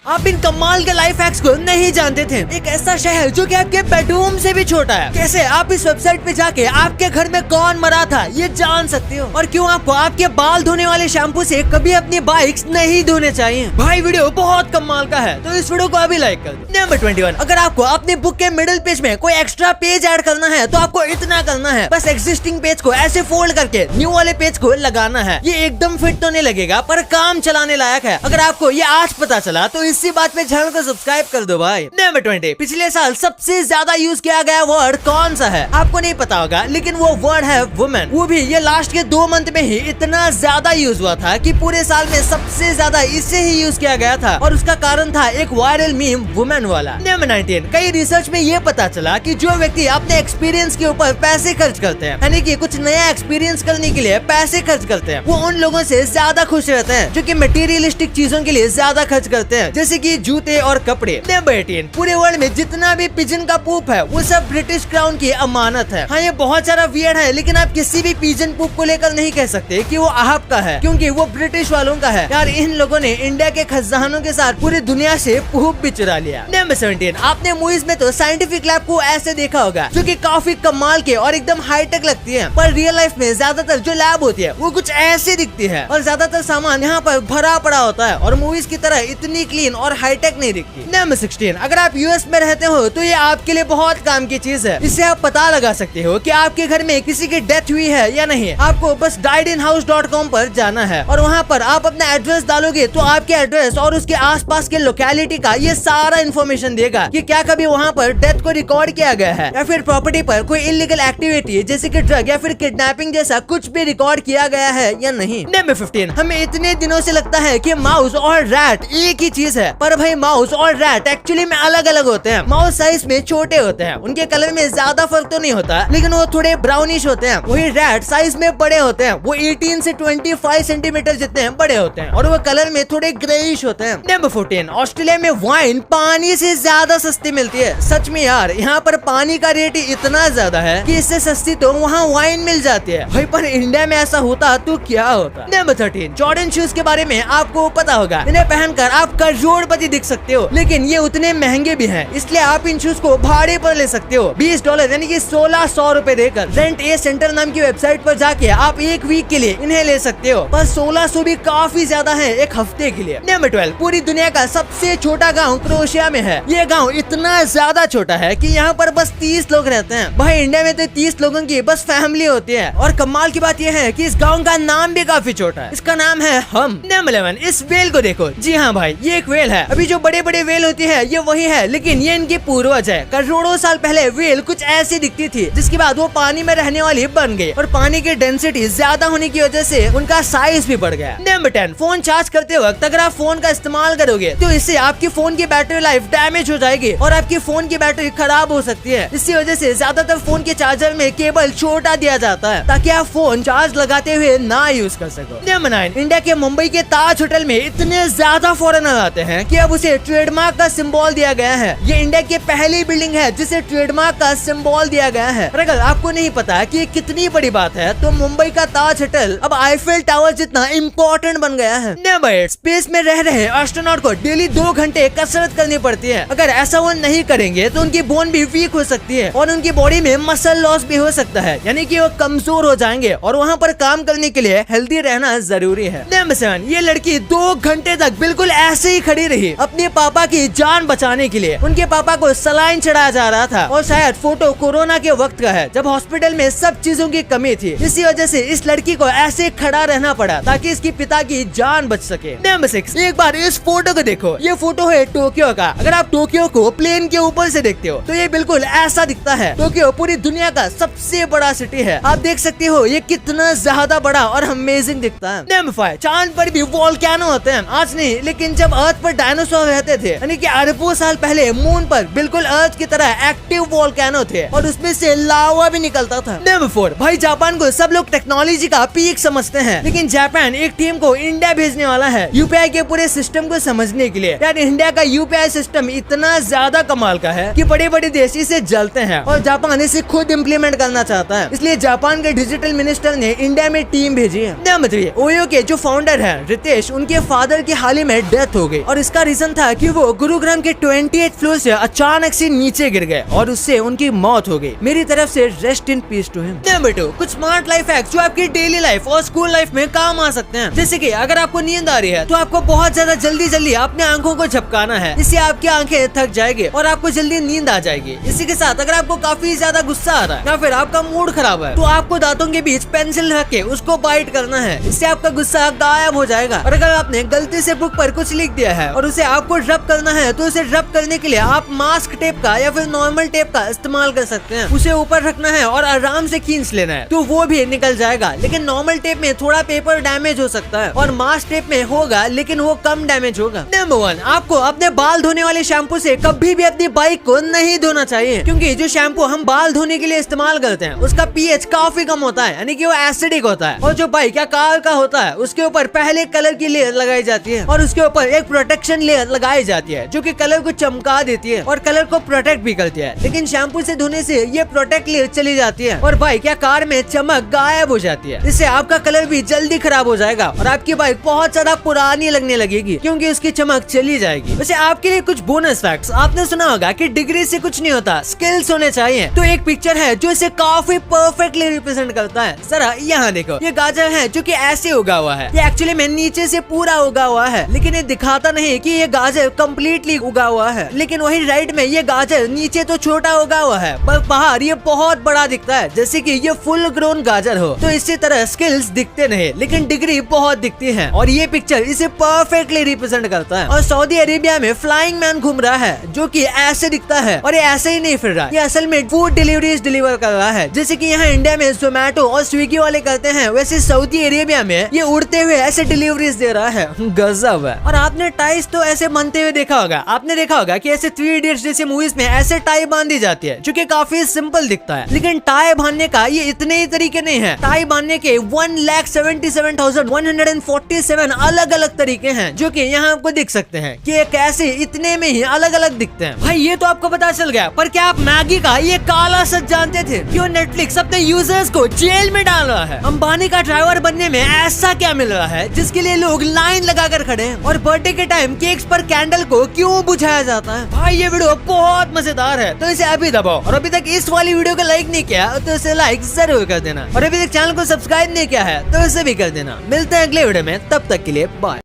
आप इन कमाल के लाइफ हैक्स को नहीं जानते थे। एक ऐसा शहर जो कि आपके बेडरूम से भी छोटा है। कैसे आप इस वेबसाइट पे जाके आपके घर में कौन मरा था ये जान सकते हो। और क्यों आपको आपके बाल धोने वाले शैम्पू से कभी अपनी बाइक्स नहीं धोने चाहिए। भाई वीडियो बहुत कमाल का है, तो इस वीडियो को अभी लाइक कर दो। नंबर 21, अगर आपको अपने बुक के मिडिल पेज में कोई एक्स्ट्रा पेज ऐड करना है तो आपको इतना करना है, बस एग्जिस्टिंग पेज को ऐसे फोल्ड करके न्यू वाले पेज को लगाना है। ये एकदम फिट तो नहीं लगेगा पर काम चलाने लायक है। अगर आपको ये आज पता चला तो इसी बात पे चैनल को सब्सक्राइब कर दो भाई। नंबर 20, पिछले साल सबसे ज्यादा यूज किया गया वर्ड कौन सा है? आपको नहीं पता होगा, लेकिन वो वर्ड है वुमेन। वो भी ये लास्ट के 2 मंथ में ही इतना ज्यादा यूज हुआ था कि पूरे साल में सबसे ज्यादा इसे ही यूज किया गया था। और उसका कारण था एक वायरल मीम वुमेन वाला। नंबर 19, कई रिसर्च में ये पता चला कि जो व्यक्ति अपने एक्सपीरियंस के ऊपर पैसे खर्च करते हैं, यानी कि कुछ नया एक्सपीरियंस करने के लिए पैसे खर्च करते हैं, वो उन लोगों से ज्यादा खुश रहते हैं जो कि मटेरियलिस्टिक चीजों के लिए ज्यादा खर्च करते हैं, जैसे कि जूते और कपड़े। नंबर 18, पूरे वर्ल्ड में जितना भी पिजन का पूप है वो सब ब्रिटिश क्राउन की अमानत है। हाँ, ये बहुत सारा वियर्ड है, लेकिन आप किसी भी पिजन पूप को लेकर नहीं कह सकते कि वो आपका है, क्योंकि वो ब्रिटिश वालों का है। यार, इन लोगों ने इंडिया के खजानों के साथ पूरी दुनिया से पूप भी चुरा लिया। नंबर 17, आपने मूवीज में तो साइंटिफिक लैब को ऐसे देखा होगा जो कि काफी कमाल के और एकदम हाईटेक लगती है, पर रियल लाइफ में ज्यादातर जो लैब होती है वो कुछ ऐसे दिखती है और ज्यादातर सामान यहाँ पर भरा पड़ा होता है और मूवीज की तरह इतनी क्लीन और हाईटेक नहीं दिखती। नंबर 16, अगर आप यूएस में रहते हो तो ये आपके लिए बहुत काम की चीज है। इससे आप पता लगा सकते हो कि आपके घर में किसी की डेथ हुई है या नहीं। आपको बस diedinhouse.com पर जाना है और वहाँ पर आप अपना एड्रेस डालोगे तो आपके एड्रेस और उसके आसपास के लोकेलिटी का ये सारा इन्फॉर्मेशन देगा कि क्या कभी वहाँ पर डेथ को रिकॉर्ड किया गया है या फिर प्रॉपर्टी पर कोई इलीगल एक्टिविटी जैसे कि ड्रग या फिर किडनैपिंग जैसा कुछ भी रिकॉर्ड किया गया है या नहीं। नंबर 15, हमें इतने दिनों से लगता है कि माउस और रैट एक ही चीज है, पर भाई माउस और रैट एक्चुअली में अलग अलग होते हैं। माउस साइज में छोटे होते हैं, उनके कलर में ज्यादा फर्क तो नहीं होता, लेकिन वो थोड़े ब्राउनिश होते हैं। वही रैट साइज में बड़े होते हैं, वो 18 से 25 सेंटीमीटर जितने बड़े होते हैं और वो कलर में थोड़े ग्रेइश होते हैं। नंबर 14, ऑस्ट्रेलिया में वाइन पानी से ज्यादा सस्ती मिलती है। सच में यार, यहाँ पर पानी का रेट इतना ज्यादा है कि इससे सस्ती तो वहाँ वाइन मिल जाती है भाई, पर इंडिया में ऐसा होता तो क्या होता। नंबर 13, जॉर्डन शूज के बारे में आपको पता होगा। इन्हें पहनकर आप करोड़पति दिख सकते हो, लेकिन ये उतने महंगे भी हैं, इसलिए आप इन शूज को भाड़े पर ले सकते हो। $20 यानी कि 1600 रुपए देकर रेंट ए सेंटर नाम की वेबसाइट पर जाके आप एक वीक के लिए इन्हें ले सकते हो, पर 1600 भी काफी ज्यादा है एक हफ्ते के लिए। नंबर 12, पूरी दुनिया का सबसे छोटा गाँव क्रोएशिया में है। ये गाँव इतना ज्यादा छोटा है कि यहाँ पर बस 30 लोग रहते हैं। भाई, इंडिया में तो 30 लोगों की बस फैमिली होती है। और कमाल की बात यह है कि इस गाँव का नाम भी काफी छोटा है, इसका नाम है हम। नंबर 11, इस वेल को देखो। जी हाँ भाई, ये एक वेल है। अभी जो बड़े बड़े वेल होती है ये वही है, लेकिन ये इनकी पूर्वज है। करोड़ों साल पहले वेल कुछ ऐसी दिखती थी, जिसके बाद वो पानी में रहने वाली बन गई और पानी की डेंसिटी ज्यादा होने की वजह से उनका साइज भी बढ़ गया। नंबर 10, फोन चार्ज करते वक्त अगर आप फोन का इस्तेमाल करोगे तो इससे आपकी फोन की बैटरी लाइफ डैमेज हो जाएगी और आपकी फोन की बैटरी खराब हो सकती है। इसी वजह से ज्यादातर फोन के चार्जर में केबल छोटा दिया जाता है ताकि आप फोन चार्ज लगाते हुए ना यूज कर सको। नंबर 9, इंडिया के मुंबई के ताज होटल में इतने ज्यादा फॉरेनर आते हैं कि अब उसे ट्रेडमार्क का सिंबल दिया गया है। ये इंडिया की पहली बिल्डिंग है जिसे ट्रेडमार्क का सिंबल दिया गया है। और अगर आपको नहीं पता कि ये कितनी बड़ी बात है तो मुंबई का ताज होटल अब आईफेल टावर जितना इम्पोर्टेंट बन गया है। नंबर 8, स्पेस में रह रहे एस्ट्रोनॉट को डेली 2 घंटे कसरत करनी पड़ती है। अगर ऐसा वो नहीं करेंगे तो उनकी बोन भी वीक हो सकती है और उनकी बॉडी में मसल लॉस भी हो सकता है, यानी कि वो कमजोर हो जाएंगे और वहाँ पर काम करने के लिए हेल्दी रहना जरूरी है। नंबर 7, ये लड़की 2 घंटे तक बिल्कुल ऐसे ही खड़ी रही अपने पापा की जान बचाने के लिए। उनके पापा को सलाइन चढ़ाया जा रहा था और शायद फोटो कोरोना के वक्त का है जब हॉस्पिटल में सब चीजों की कमी थी। इसी वजह से इस लड़की को ऐसे खड़ा रहना पड़ा ताकि इसके पिता की जान बच सके। नंबर 6, एक बार इस फोटो को देखो। ये फोटो है टोक्यो का। अगर आप टोक्यो को प्लेन के ऊपर से देखते हो तो ये बिल्कुल ऐसा दिखता है। टोक्यो पूरी दुनिया का सबसे बड़ा सिटी है। आप देख सकते हो ये कितना ज्यादा बड़ा और अमेजिंग दिखता है। नंबर 5, चांद पर भी वोल्केनो होते हैं। आज नहीं, लेकिन जब अर्थ पर डायनासोर रहते थे, यानी कि अरबों साल पहले मून पर बिल्कुल अर्थ की तरह एक्टिव वोल्केनो थे और उसमें से लावा भी निकलता था। नंबर 4, भाई जापान को सब लोग टेक्नोलॉजी का पीक समझते हैं, लेकिन जापान एक टीम को इंडिया भेजने वाला है यूपीआई के पूरे सिस्टम को समझने के लिए। यार, इंडिया का यूपीआई सिस्टम इतना ज्यादा कमाल का है कि बड़े बड़े देश इसे जलते हैं और जापान इसे खुद इम्प्लीमेंट करना चाहता है। इसलिए जापान के डिजिटल मिनिस्टर ने इंडिया में टीम भेजी है। नंबर 3, ओयो के जो फाउंडर है रितेश, उनके फादर की हाल ही में डेथ हो गई और और इसका रीजन था कि वो गुरुग्राम के 28 फ्लोर से अचानक से नीचे गिर गए और उससे उनकी मौत हो गई। मेरी तरफ से rest in peace to him. Number 2, कुछ स्मार्ट लाइफ हैक्स जो आपकी डेली लाइफ और स्कूल लाइफ में काम आ सकते हैं। जैसे कि अगर आपको नींद आ रही है तो आपको बहुत ज्यादा जल्दी अपने आंखों को झपकाना है, इससे आपकी आंखें थक जाएगी और आपको जल्दी नींद आ जाएगी। इसी के साथ अगर आपको काफी ज्यादा गुस्सा आ रहा है या फिर आपका मूड खराब है तो आपको दांतों के बीच पेंसिल रख के उसको बाइट करना है, इससे आपका गुस्सा गायब हो जाएगा। और अगर आपने गलती से बुक पर कुछ लिख दिया है और उसे आपको रब करना है तो उसे रब करने के लिए आप मास्क टेप का या फिर नॉर्मल टेप का इस्तेमाल कर सकते हैं। उसे ऊपर रखना है और आराम से खींच लेना है तो वो भी निकल जाएगा। लेकिन नॉर्मल टेप में थोड़ा पेपर डैमेज हो सकता है और मास्क टेप में होगा लेकिन वो कम डैमेज होगा। नंबर 1, आपको अपने बाल धोने वाले शैम्पू से कभी भी अपनी बाइक को नहीं धोना चाहिए, क्योंकि जो शैम्पू हम बाल धोने के लिए इस्तेमाल करते हैं उसका पीएच काफी कम होता है, यानी कि वो एसिडिक होता है। और जो बाइक या कार का होता है उसके ऊपर पहले कलर की लेयर लगाई जाती है और उसके ऊपर एक प्रोटेक्शन लेयर लगाई जाती है जो कि कलर को चमका देती है और कलर को प्रोटेक्ट भी करती है। लेकिन शैम्पू से धोने से ये प्रोटेक्ट लेयर चली जाती है और बाइक या कार में चमक गायब हो जाती है। इससे आपका कलर भी जल्दी खराब हो जाएगा और आपकी बाइक बहुत ज्यादा पुरानी लगने लगेगी क्योंकि उसकी चमक चली जाएगी। वैसे आपके लिए कुछ बोनस फैक्ट्स। आपने सुना होगा कि डिग्री से कुछ नहीं होता, स्किल्स होने चाहिए। तो एक पिक्चर है जो इसे काफी परफेक्टली रिप्रेजेंट करता है। जरा यहाँ देखो, ये गाजर है जो कि ऐसे उगा हुआ है। ये एक्चुअली में नीचे से पूरा उगा हुआ है लेकिन ये दिखाता नहीं कि ये गाजर कम्प्लीटली उगा हुआ है। लेकिन वही राइट में ये गाजर नीचे तो छोटा उगा हुआ है पर बाहर ये बहुत बड़ा दिखता है, जैसे कि ये फुल ग्रोन गाजर हो। तो इसी तरह स्किल्स दिखते नहीं लेकिन डिग्री बहुत दिखती है और ये पिक्चर इसे परफेक्टली रिप्रेजेंट करता है। और सऊदी अरेबिया में फ्लाइंग मैन घूम रहा है जो कि ऐसे दिखता है और ये ऐसे ही नहीं फिर रहा, ये असल में फूड डिलीवरीज डिलीवर कर रहा है। जैसे कि यहाँ इंडिया में जोमेटो और स्विगी वाले करते हैं, वैसे सऊदी अरेबिया में ये उड़ते हुए ऐसे डिलीवरीज दे रहा है। गजब है। और आपने टाइज तो ऐसे बनते हुए देखा होगा। आपने देखा होगा कि ऐसे 3 इडियट्स जैसे मूवीज में ऐसे टाई बांधी जाती है जो कि काफी सिंपल दिखता है। लेकिन टाई बांधने का ये इतने ही तरीके नहीं है। टाई बांधने के 1,77,147 अलग अलग तरीके हैं जो कि यहाँ आपको दिख सकते हैं कि कैसे इतने में ही अलग अलग दिखते हैं। भाई ये तो आपको पता चल गया, पर क्या आप मैगी का ये काला सच जानते थे? क्यों नेटफ्लिक्स अपने यूजर्स को जेल में डाल रहा है? अंबानी का ड्राइवर बनने में ऐसा क्या मिल रहा है जिसके लिए लोग लाइन लगाकर खड़े हैं? और बर्थडे के टाइम केक्स पर कैंडल को क्यों बुझाया जाता है? भाई ये वीडियो बहुत मजेदार है तो इसे अभी दबाओ। और अभी तक इस वाली वीडियो को लाइक नहीं किया तो इसे लाइक जरूर कर देना और अभी तक चैनल को सब्सक्राइब नहीं किया है तो इसे भी कर देना। मिलते हैं अगले वीडियो में, तब तक के लिए बाय।